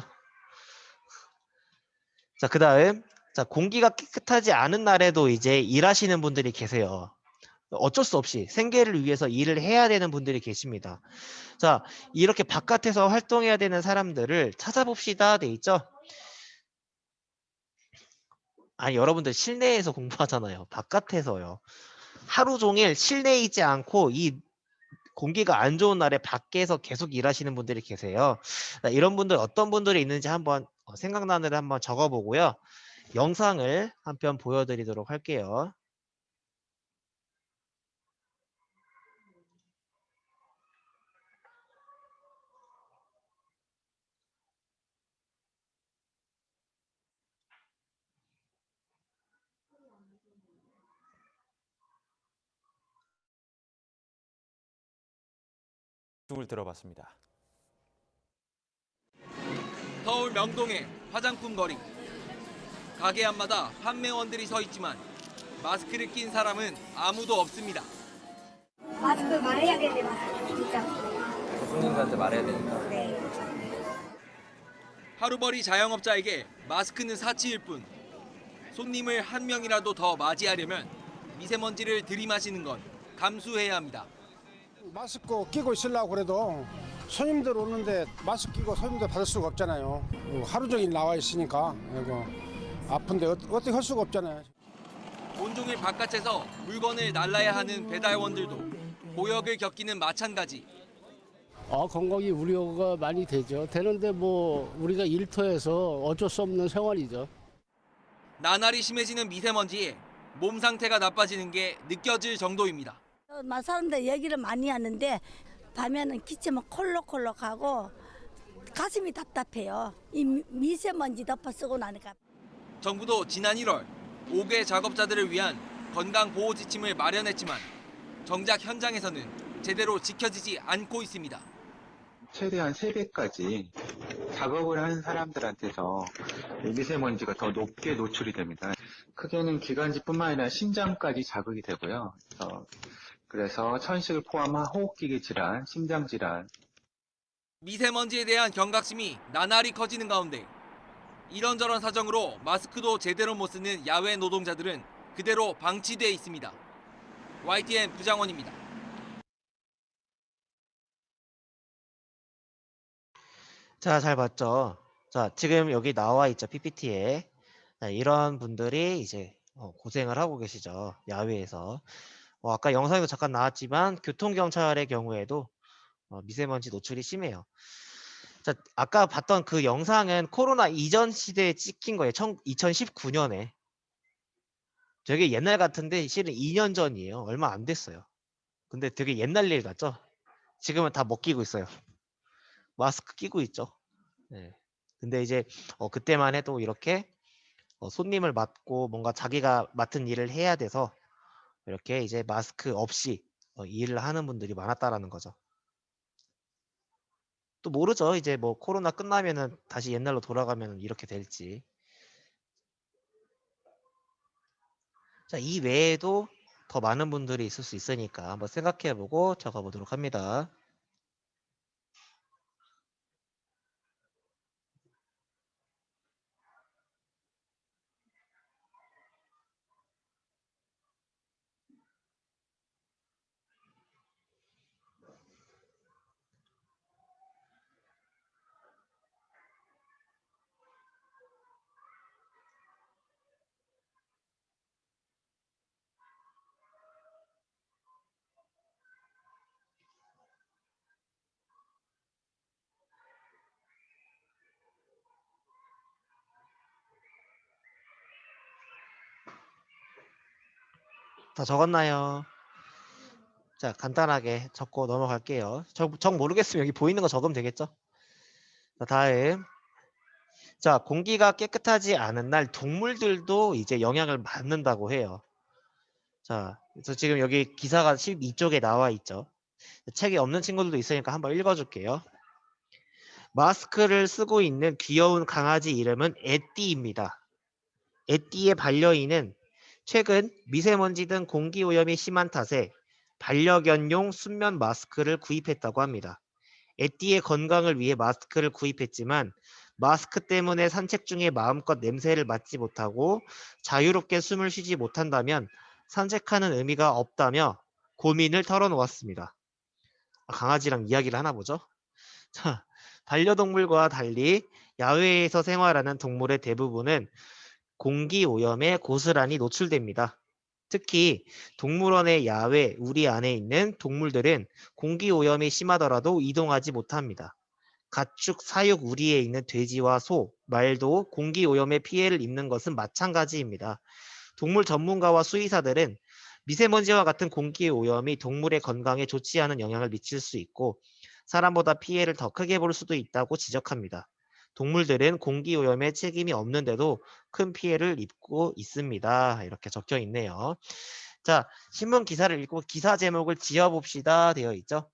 자, 그 다음. 자, 공기가 깨끗하지 않은 날에도 이제 일하시는 분들이 계세요. 어쩔 수 없이 생계를 위해서 일을 해야 되는 분들이 계십니다. 자, 이렇게 바깥에서 활동해야 되는 사람들을 찾아봅시다. 돼 있죠? 아니, 여러분들 실내에서 공부하잖아요. 바깥에서요. 하루 종일 실내에 있지 않고 이 공기가 안 좋은 날에 밖에서 계속 일하시는 분들이 계세요. 자, 이런 분들 어떤 분들이 있는지 한번 생각나는 데 한번 적어보고요. 영상을 한 편 보여드리도록 할게요. 을 들어봤습니다. 서울 명동의 화장품 거리. 가게 앞마다 판매원들이 서 있지만 마스크를 낀 사람은 아무도 없습니다. 마스크 말해야겠네, 마스크 진짜. 손님들한테 말해야 되니까. 네. 하루벌이 자영업자에게 마스크는 사치일 뿐 손님을 한 명이라도 더 맞이하려면 미세먼지를 들이마시는 건 감수해야 합니다. 마스크 끼고 있으려고 그래도 손님들 오는데 마스크 끼고 손님들 받을 수가 없잖아요. 하루 종일 나와 있으니까 이거 아픈데 어떻게 할 수가 없잖아요. 온종일 바깥에서 물건을 날라야 하는 배달원들도 고역을 겪기는 마찬가지. 건강이 우려가 많이 되죠. 되는데 뭐 우리가 일터에서 어쩔 수 없는 생활이죠. 나날이 심해지는 미세먼지에 몸 상태가 나빠지는 게 느껴질 정도입니다. 사람들 얘기를 많이 하는데 밤에는 기침은 콜록콜록하고 가슴이 답답해요. 이 미세먼지 덮어 쓰고 나니까. 정부도 지난 1월 5개 작업자들을 위한 건강보호 지침을 마련했지만 정작 현장에서는 제대로 지켜지지 않고 있습니다. 최대한 3배까지 작업을 하는 사람들한테서 미세먼지가 더 높게 노출이 됩니다. 크게는 기관지뿐만 아니라 심장까지 자극이 되고요. 그래서 천식을 포함한 호흡기계 질환, 심장 질환. 미세먼지에 대한 경각심이 나날이 커지는 가운데 이런저런 사정으로 마스크도 제대로 못 쓰는 야외 노동자들은 그대로 방치돼 있습니다. YTN 부장원입니다. 자, 잘 봤죠? 자, 지금 여기 나와 있죠, PPT에. 이런 분들이 이제 고생을 하고 계시죠, 야외에서. 아까 영상에도 잠깐 나왔지만 교통경찰의 경우에도 미세먼지 노출이 심해요. 자, 아까 봤던 그 영상은 코로나 이전 시대에 찍힌 거예요. 2019년에. 되게 옛날 같은데 실은 2년 전이에요. 얼마 안 됐어요. 근데 되게 옛날 일 같죠? 지금은 다 못 끼고 있어요. 마스크 끼고 있죠. 네. 근데 이제 그때만 해도 이렇게 손님을 맡고 뭔가 자기가 맡은 일을 해야 돼서 이렇게 이제 마스크 없이 일을 하는 분들이 많았다라는 거죠. 또 모르죠. 이제 뭐 코로나 끝나면은 다시 옛날로 돌아가면 이렇게 될지. 자, 이 외에도 더 많은 분들이 있을 수 있으니까 한번 생각해보고 적어보도록 합니다. 다 적었나요? 자, 간단하게 적고 넘어갈게요. 적 모르겠으면 여기 보이는 거 적으면 되겠죠? 자, 다음. 자, 공기가 깨끗하지 않은 날 동물들도 이제 영향을 받는다고 해요. 자, 그래서 지금 여기 기사가 12쪽에 나와 있죠. 책이 없는 친구들도 있으니까 한번 읽어줄게요. 마스크를 쓰고 있는 귀여운 강아지 이름은 에띠입니다. 에띠의 반려인은 최근 미세먼지 등 공기오염이 심한 탓에 반려견용 순면 마스크를 구입했다고 합니다. 에띠의 건강을 위해 마스크를 구입했지만 마스크 때문에 산책 중에 마음껏 냄새를 맡지 못하고 자유롭게 숨을 쉬지 못한다면 산책하는 의미가 없다며 고민을 털어놓았습니다. 강아지랑 이야기를 하나 보죠? 자, 반려동물과 달리 야외에서 생활하는 동물의 대부분은 공기 오염에 고스란히 노출됩니다. 특히 동물원의 야외 우리 안에 있는 동물들은 공기 오염이 심하더라도 이동하지 못합니다. 가축 사육 우리에 있는 돼지와 소, 말도 공기 오염의 피해를 입는 것은 마찬가지입니다. 동물 전문가와 수의사들은 미세먼지와 같은 공기 오염이 동물의 건강에 좋지 않은 영향을 미칠 수 있고 사람보다 피해를 더 크게 볼 수도 있다고 지적합니다. 동물들은 공기 오염에 책임이 없는데도 큰 피해를 입고 있습니다. 이렇게 적혀 있네요. 자, 신문 기사를 읽고 기사 제목을 지어봅시다 되어 있죠.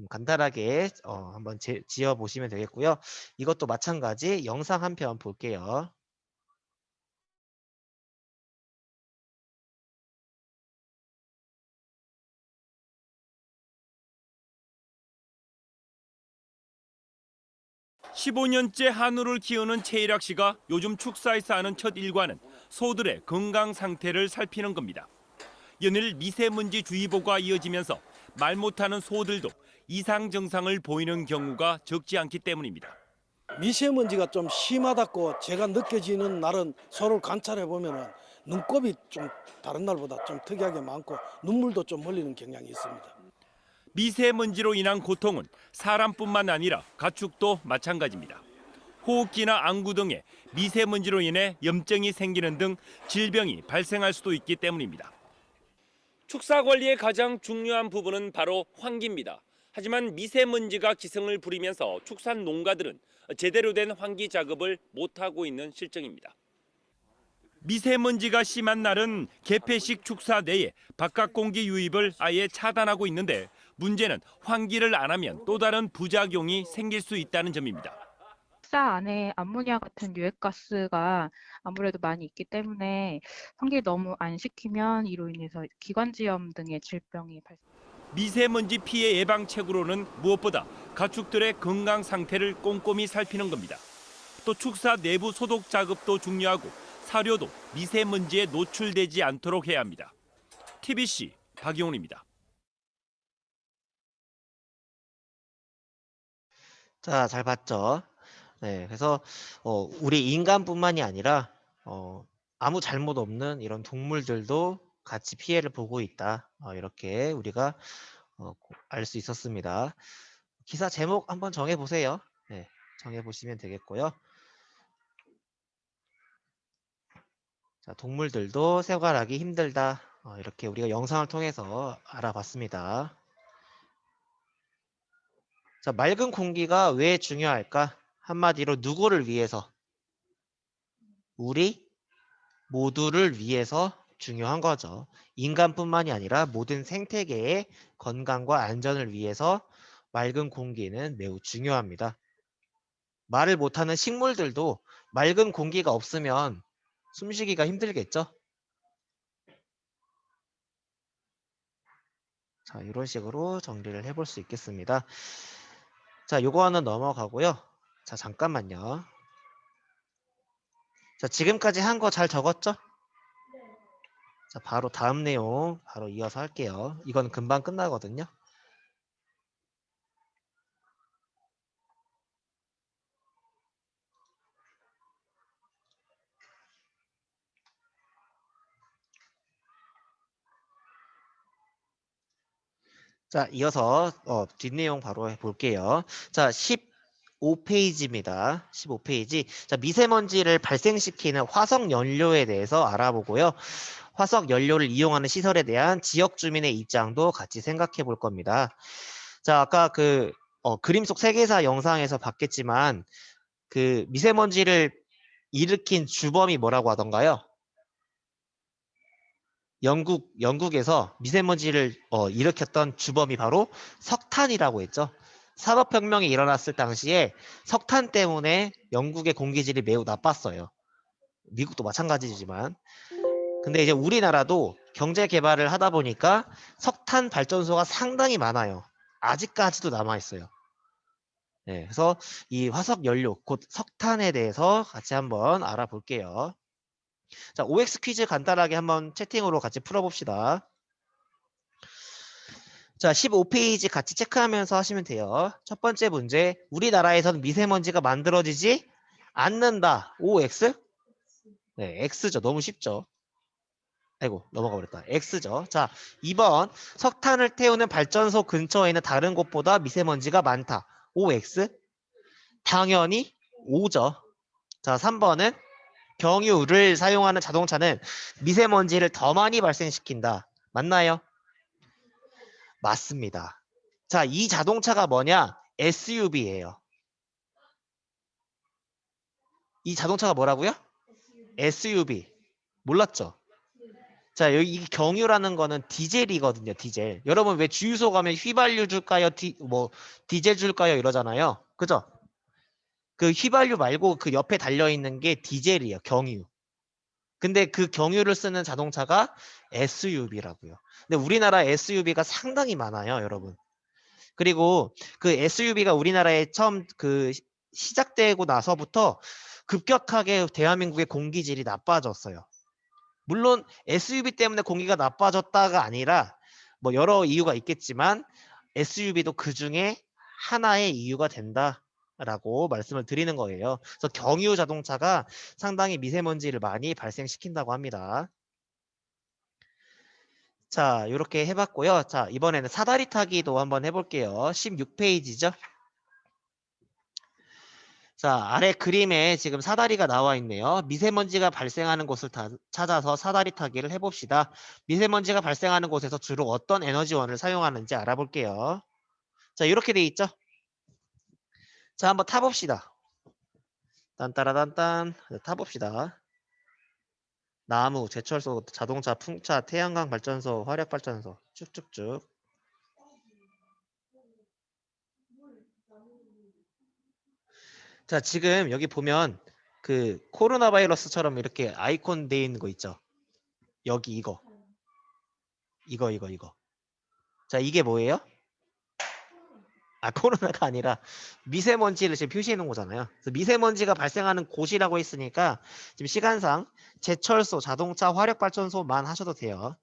간단하게 한번 지어보시면 되겠고요. 이것도 마찬가지 영상 한 편 볼게요. (15년째) 한우를 키우는 최일학 씨가 요즘 축사에서 하는 첫 일과는 소들의 건강 상태를 살피는 겁니다. 연일 미세먼지 주의보가 이어지면서 말 못하는 소들도 이상 증상을 보이는 경우가 적지 않기 때문입니다. 미세먼지가 좀 심하다고 제가 느껴지는 날은 소를 관찰해 보면은 눈곱이 좀 다른 날보다 좀 특이하게 많고 눈물도 좀 흘리는 경향이 있습니다. 미세먼지로 인한 고통은 사람뿐만 아니라 가축도 마찬가지입니다. 호흡기나 안구 등에 미세먼지로 인해 염증이 생기는 등 질병이 발생할 수도 있기 때문입니다. 축사 관리의 가장 중요한 부분은 바로 환기입니다. 하지만 미세먼지가 기승을 부리면서 축산 농가들은 제대로 된 환기 작업을 못하고 있는 실정입니다. 미세먼지가 심한 날은 개폐식 축사 내에 바깥 공기 유입을 아예 차단하고 있는데 문제는 환기를 안 하면 또 다른 부작용이 생길 수 있다는 점입니다. 축사 안에 암모니아 같은 유해가스가 아무래도 많이 있기 때문에 환기를 너무 안 시키면 이로 인해서 기관지염 등의 질병이 발생. 미세먼지 피해 예방책으로는 무엇보다 가축들의 건강 상태를 꼼꼼히 살피는 겁니다. 또 축사 내부 소독 작업도 중요하고 사료도 미세먼지에 노출되지 않도록 해야 합니다. TBC 박용훈입니다. 자, 잘 봤죠? 네, 그래서 우리 인간뿐만이 아니라 아무 잘못 없는 이런 동물들도 같이 피해를 보고 있다. 이렇게 우리가 알 수 있었습니다. 기사 제목 한번 정해 보세요. 네, 정해 보시면 되겠고요. 자, 동물들도 생활하기 힘들다. 이렇게 우리가 영상을 통해서 알아봤습니다. 자, 맑은 공기가 왜 중요할까? 한마디로 누구를 위해서? 우리 모두를 위해서 중요한 거죠. 인간뿐만이 아니라 모든 생태계의 건강과 안전을 위해서 맑은 공기는 매우 중요합니다. 말을 못하는 식물들도 맑은 공기가 없으면 숨쉬기가 힘들겠죠? 자, 이런 식으로 정리를 해볼 수 있겠습니다. 자, 요거는 넘어가고요. 자, 잠깐만요. 자, 지금까지 한 거 잘 적었죠? 자, 바로 다음 내용 바로 이어서 할게요. 이건 금방 끝나거든요. 자, 이어서 뒷내용 바로 볼게요. 자, 15페이지입니다. 15페이지. 자, 미세먼지를 발생시키는 화석 연료에 대해서 알아보고요. 화석 연료를 이용하는 시설에 대한 지역 주민의 입장도 같이 생각해 볼 겁니다. 자, 아까 그 그림 속 세계사 영상에서 봤겠지만 그 미세먼지를 일으킨 주범이 뭐라고 하던가요? 영국에서 미세먼지를 일으켰던 주범이 바로 석탄이라고 했죠. 산업혁명이 일어났을 당시에 석탄 때문에 영국의 공기질이 매우 나빴어요. 미국도 마찬가지지만. 근데 이제 우리나라도 경제 개발을 하다 보니까 석탄 발전소가 상당히 많아요. 아직까지도 남아있어요. 네, 그래서 이 화석 연료, 곧 석탄에 대해서 같이 한번 알아볼게요. 자, OX 퀴즈 간단하게 한번 채팅으로 같이 풀어봅시다. 자, 15페이지 같이 체크하면서 하시면 돼요. 첫 번째 문제, 우리나라에서는 미세먼지가 만들어지지 않는다. OX? 네, X죠. 너무 쉽죠. 아이고, 넘어가 버렸다. X죠. 자, 2번, 석탄을 태우는 발전소 근처에 있는 다른 곳보다 미세먼지가 많다. OX? 당연히 O죠. 자, 3번은 경유를 사용하는 자동차는 미세먼지를 더 많이 발생시킨다. 맞나요? 맞습니다. 자, 이 자동차가 뭐냐? SUV예요. 이 자동차가 뭐라고요? SUV. 몰랐죠? 자, 여기 이 경유라는 거는 디젤이거든요, 디젤. 여러분 왜 주유소 가면 휘발유 줄까요? 디젤 줄까요? 이러잖아요. 그죠? 그 휘발유 말고 그 옆에 달려있는 게 디젤이에요, 경유. 근데 그 경유를 쓰는 자동차가 SUV라고요. 근데 우리나라 SUV가 상당히 많아요, 여러분. 그리고 그 SUV가 우리나라에 처음 시작되고 나서부터 급격하게 대한민국의 공기질이 나빠졌어요. 물론 SUV 때문에 공기가 나빠졌다가 아니라 뭐 여러 이유가 있겠지만 SUV도 그 중에 하나의 이유가 된다라고 말씀을 드리는 거예요. 그래서 경유 자동차가 상당히 미세먼지를 많이 발생시킨다고 합니다. 자, 이렇게 해봤고요. 자, 이번에는 사다리 타기도 한번 해볼게요. 16페이지죠. 자, 아래 그림에 지금 사다리가 나와 있네요. 미세먼지가 발생하는 곳을 찾아서 사다리 타기를 해봅시다. 미세먼지가 발생하는 곳에서 주로 어떤 에너지원을 사용하는지 알아볼게요. 자, 이렇게 돼 있죠? 자, 한번 타봅시다. 딴따라단딴. 타봅시다. 나무, 제철소, 자동차, 풍차, 태양광 발전소, 화력 발전소 쭉쭉쭉. 자, 지금 여기 보면 그 코로나 바이러스처럼 이렇게 아이콘 돼 있는 거 있죠? 여기 이거. 자, 이게 뭐예요? 아, 코로나가 아니라 미세먼지를 지금 표시해 놓은 거잖아요. 그래서 미세먼지가 발생하는 곳이라고 했으니까 지금 시간상 제철소, 자동차, 화력 발전소만 하셔도 돼요.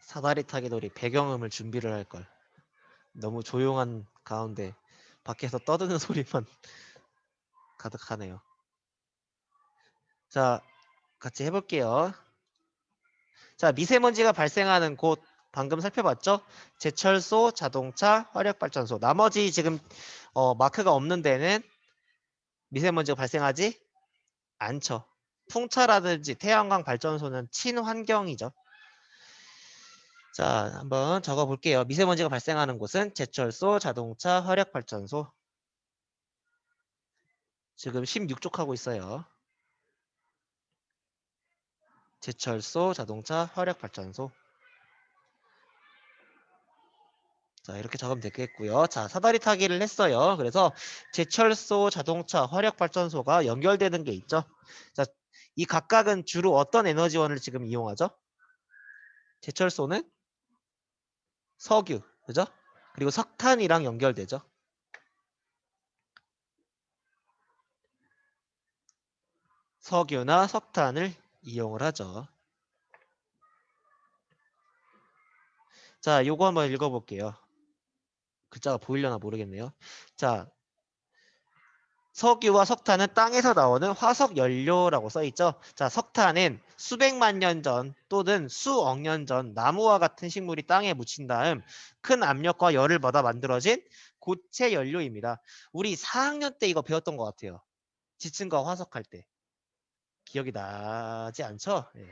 사다리 타기 놀이 배경음을 준비를 할 걸. 너무 조용한 가운데 밖에서 떠드는 소리만 가득하네요. 자, 같이 해볼게요. 자, 미세먼지가 발생하는 곳 방금 살펴봤죠? 제철소, 자동차, 화력발전소. 나머지 지금 마크가 없는 데는 미세먼지가 발생하지 않죠. 풍차라든지 태양광 발전소는 친환경이죠. 자, 한번 적어볼게요. 미세먼지가 발생하는 곳은 제철소, 자동차, 화력발전소. 지금 16쪽 하고 있어요. 제철소, 자동차, 화력발전소. 자, 이렇게 적으면 되겠고요. 자, 사다리 타기를 했어요. 그래서 제철소, 자동차, 화력발전소가 연결되는 게 있죠. 자, 이 각각은 주로 어떤 에너지원을 지금 이용하죠? 제철소는 석유, 그죠? 그리고 석탄이랑 연결되죠. 석유나 석탄을 이용을 하죠. 자, 요거 한번 읽어볼게요. 글자가 보이려나 모르겠네요. 자, 석유와 석탄은 땅에서 나오는 화석 연료라고 써있죠. 자, 석탄은 수백만 년 전 또는 수억 년 전 나무와 같은 식물이 땅에 묻힌 다음 큰 압력과 열을 받아 만들어진 고체 연료입니다. 우리 4학년 때 이거 배웠던 것 같아요. 지층과 화석할 때. 기억이 나지 않죠? 네.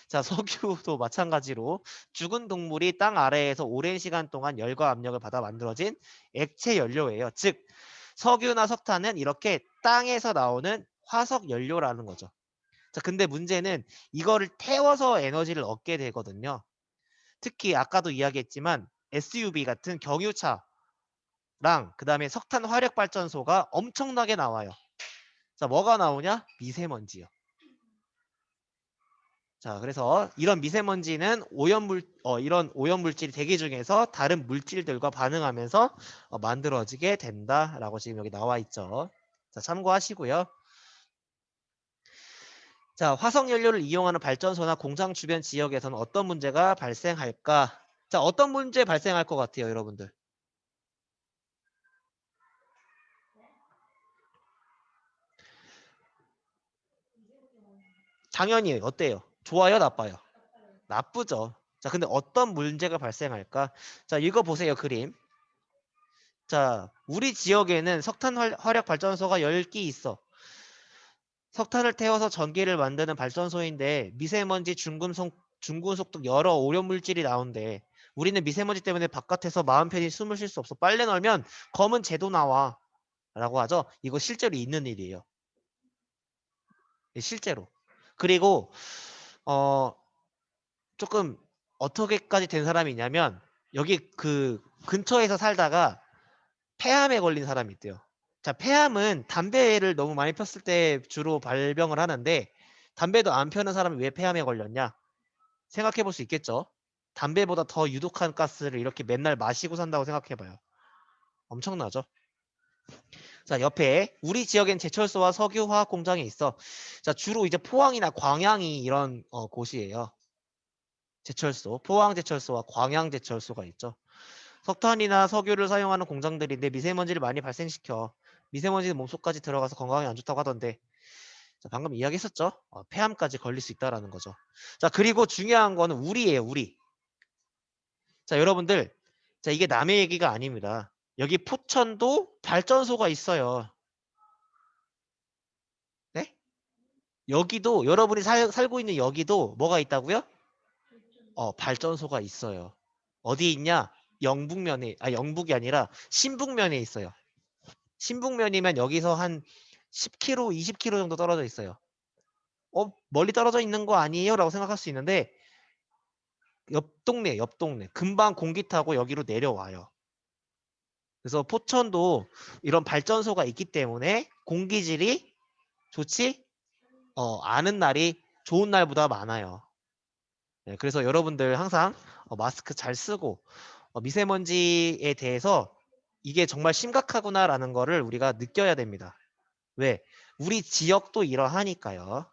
자, 석유도 마찬가지로 죽은 동물이 땅 아래에서 오랜 시간 동안 열과 압력을 받아 만들어진 액체 연료예요. 즉, 석유나 석탄은 이렇게 땅에서 나오는 화석 연료라는 거죠. 자, 근데 문제는 이거를 태워서 에너지를 얻게 되거든요. 특히 아까도 이야기했지만 SUV 같은 경유차랑 그 다음에 석탄 화력 발전소가 엄청나게 나와요. 자, 뭐가 나오냐? 미세먼지요. 자, 그래서 이런 미세먼지는 이런 오염물질이 대기 중에서 다른 물질들과 반응하면서 만들어지게 된다라고 지금 여기 나와 있죠. 자, 참고하시고요. 자, 화석연료를 이용하는 발전소나 공장 주변 지역에서는 어떤 문제가 발생할까? 자, 어떤 문제 발생할 것 같아요, 여러분들? 당연히 어때요? 좋아요, 나빠요? 나쁘죠. 자, 근데 어떤 문제가 발생할까? 자, 읽어보세요, 그림. 자, 우리 지역에는 석탄 화력 발전소가 10기 있어. 석탄을 태워서 전기를 만드는 발전소인데 미세먼지, 중금속 등 여러 오염물질이 나온대. 우리는 미세먼지 때문에 바깥에서 마음 편히 숨을 쉴 수 없어. 빨래 널면 검은 재도 나와. 라고 하죠. 이거 실제로 있는 일이에요. 실제로. 그리고 조금 어떻게까지 된 사람이 있냐면 여기 그 근처에서 살다가 폐암에 걸린 사람이 있대요. 자, 폐암은 담배를 너무 많이 폈을 때 주로 발병을 하는데 담배도 안 펴는 사람이 왜 폐암에 걸렸냐? 생각해 볼 수 있겠죠? 담배보다 더 유독한 가스를 이렇게 맨날 마시고 산다고 생각해 봐요. 엄청나죠? 자, 옆에 우리 지역엔 제철소와 석유화학 공장이 있어. 자, 주로 이제 포항이나 광양이 이런 곳이에요. 제철소, 포항제철소와 광양제철소가 있죠. 석탄이나 석유를 사용하는 공장들인데 미세먼지를 많이 발생시켜. 미세먼지는 몸속까지 들어가서 건강에 안 좋다고 하던데. 자, 방금 이야기했었죠? 폐암까지 걸릴 수 있다라는 거죠. 자, 그리고 중요한 거는 우리예요, 우리. 자, 여러분들. 자, 이게 남의 얘기가 아닙니다. 여기 포천도 발전소가 있어요. 네? 여기도 여러분이 살고 있는 여기도 뭐가 있다고요? 발전소가 있어요. 어디 있냐? 영북면에, 영북이 아니라 신북면에 있어요. 신북면이면 여기서 한 10km, 20km 정도 떨어져 있어요. 멀리 떨어져 있는 거 아니에요? 라고 생각할 수 있는데 옆 동네. 금방 공기 타고 여기로 내려와요. 그래서 포천도 이런 발전소가 있기 때문에 공기질이 좋지 않은 날이 좋은 날보다 많아요. 네, 그래서 여러분들 항상 마스크 잘 쓰고 미세먼지에 대해서 이게 정말 심각하구나라는 거를 우리가 느껴야 됩니다. 왜? 우리 지역도 이러하니까요.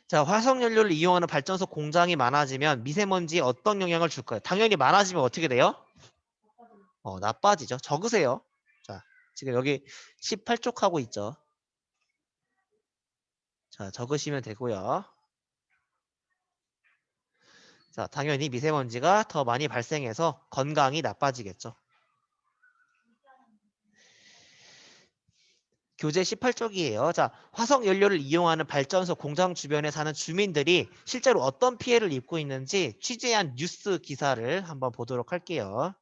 자, 화석연료를 이용하는 발전소 공장이 많아지면 미세먼지에 어떤 영향을 줄까요? 당연히 많아지면 어떻게 돼요? 나빠지죠. 적으세요. 자, 지금 여기 18쪽 하고 있죠. 자, 적으시면 되고요. 자, 당연히 미세먼지가 더 많이 발생해서 건강이 나빠지겠죠. 교재 18쪽이에요. 자, 화석 연료를 이용하는 발전소 공장 주변에 사는 주민들이 실제로 어떤 피해를 입고 있는지 취재한 뉴스 기사를 한번 보도록 할게요.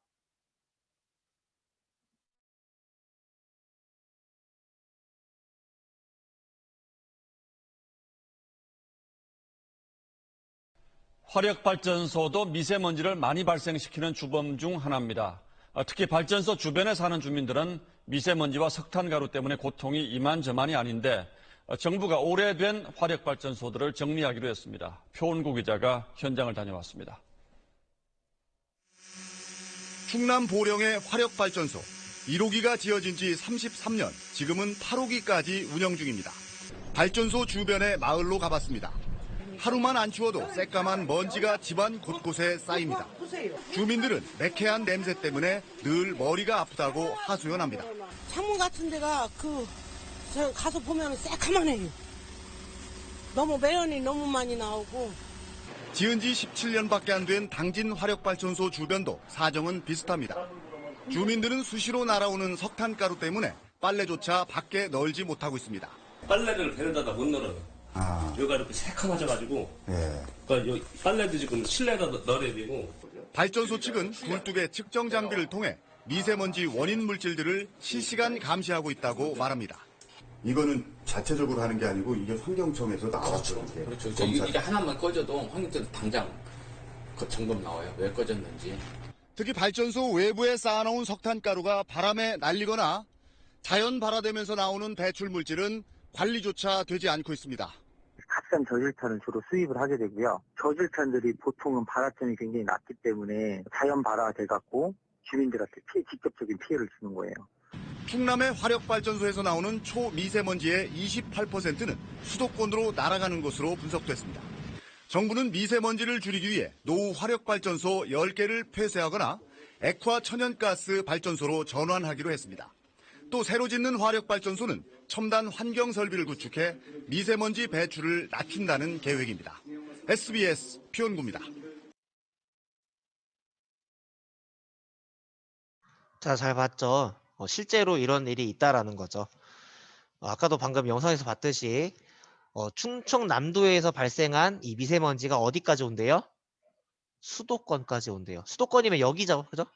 화력발전소도 미세먼지를 많이 발생시키는 주범 중 하나입니다. 특히 발전소 주변에 사는 주민들은 미세먼지와 석탄가루 때문에 고통이 이만저만이 아닌데 정부가 오래된 화력발전소들을 정리하기로 했습니다. 표은구 기자가 현장을 다녀왔습니다. 충남 보령의 화력발전소 1호기가 지어진 지 33년, 지금은 8호기까지 운영 중입니다. 발전소 주변의 마을로 가봤습니다. 하루만 안 추워도 새까만 먼지가 집안 곳곳에 쌓입니다. 주민들은 매캐한 냄새 때문에 늘 머리가 아프다고 하소연합니다. 창문 같은 데가 저 가서 보면 새까만해요. 너무 매연이 너무 많이 나오고. 지은 지 17년밖에 안 된 당진 화력발전소 주변도 사정은 비슷합니다. 주민들은 수시로 날아오는 석탄가루 때문에 빨래조차 밖에 널지 못하고 있습니다. 빨래를 베란다다 못 널어요. 여기가 이렇게 새카마져가지고 그러니까 여기 빨래도 지금 실내에다 널어야 되고. 발전소 측은 굴뚝의 측정 장비를 통해 미세먼지 원인 물질들을 실시간 감시하고 있다고 말합니다. 이거는 자체적으로 하는 게 아니고 이게 환경청에서 나왔죠. 그렇죠. 이게 하나만 꺼져도 환경청에서 당장 점검 나와요. 왜 꺼졌는지. 특히 발전소 외부에 쌓아놓은 석탄가루가 바람에 날리거나 자연 발화되면서 나오는 배출 물질은 관리조차 되지 않고 있습니다. 값싼 저질탄을 주로 수입을 하게 되고요. 저질탄들이 보통은 발화점이 굉장히 낮기 때문에 자연 발화돼갖고 주민들한테 직접적인 피해를 주는 거예요. 충남의 화력발전소에서 나오는 초미세먼지의 28%는 수도권으로 날아가는 것으로 분석됐습니다. 정부는 미세먼지를 줄이기 위해 노후 화력발전소 10개를 폐쇄하거나 액화 천연가스 발전소로 전환하기로 했습니다. 또 새로 짓는 화력발전소는 첨단 환경 설비를 구축해 미세먼지 배출을 낮춘다는 계획입니다. SBS 표은구입니다. 자, 잘 봤죠? 실제로 이런 일이 있다라는 거죠. 아까도 방금 영상에서 봤듯이 충청남도에서 발생한 이 미세먼지가 어디까지 온대요? 수도권까지 온대요. 수도권이면 여기죠, 그죠?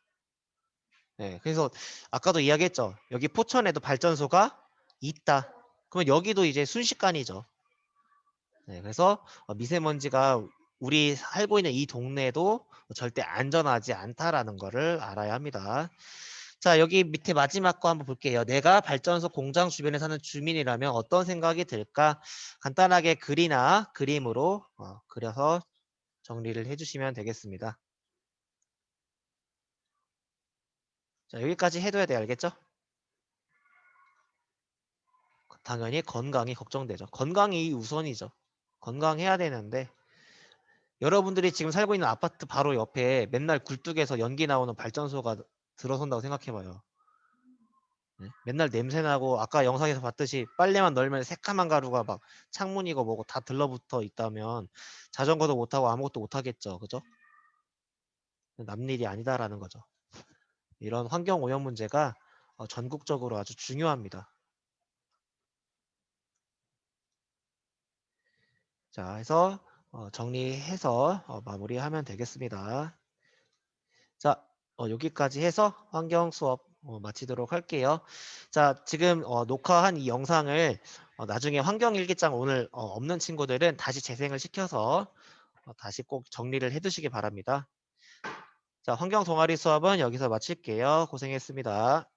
네, 그래서 아까도 이야기했죠. 여기 포천에도 발전소가 있다. 그러면 여기도 이제 순식간이죠. 네, 그래서 미세먼지가 우리 살고 있는 이 동네도 절대 안전하지 않다라는 거를 알아야 합니다. 자, 여기 밑에 마지막 거 한번 볼게요. 내가 발전소 공장 주변에 사는 주민이라면 어떤 생각이 들까? 간단하게 글이나 그림으로 그려서 정리를 해주시면 되겠습니다. 자, 여기까지 해둬야 돼, 알겠죠? 당연히 건강이 걱정되죠. 건강이 우선이죠. 건강해야 되는데 여러분들이 지금 살고 있는 아파트 바로 옆에 맨날 굴뚝에서 연기 나오는 발전소가 들어선다고 생각해봐요. 네? 맨날 냄새나고 아까 영상에서 봤듯이 빨래만 널면 새까만 가루가 막 창문이고 뭐고 다 들러붙어 있다면 자전거도 못하고 아무것도 못하겠죠. 그죠? 남일이 아니다라는 거죠. 이런 환경오염 문제가 전국적으로 아주 중요합니다. 자, 해서 정리해서 마무리하면 되겠습니다. 자, 여기까지 해서 환경 수업 마치도록 할게요. 자, 지금 녹화한 이 영상을 나중에 환경일기장 오늘 없는 친구들은 다시 재생을 시켜서 다시 꼭 정리를 해두시기 바랍니다. 자, 환경 동아리 수업은 여기서 마칠게요. 고생했습니다.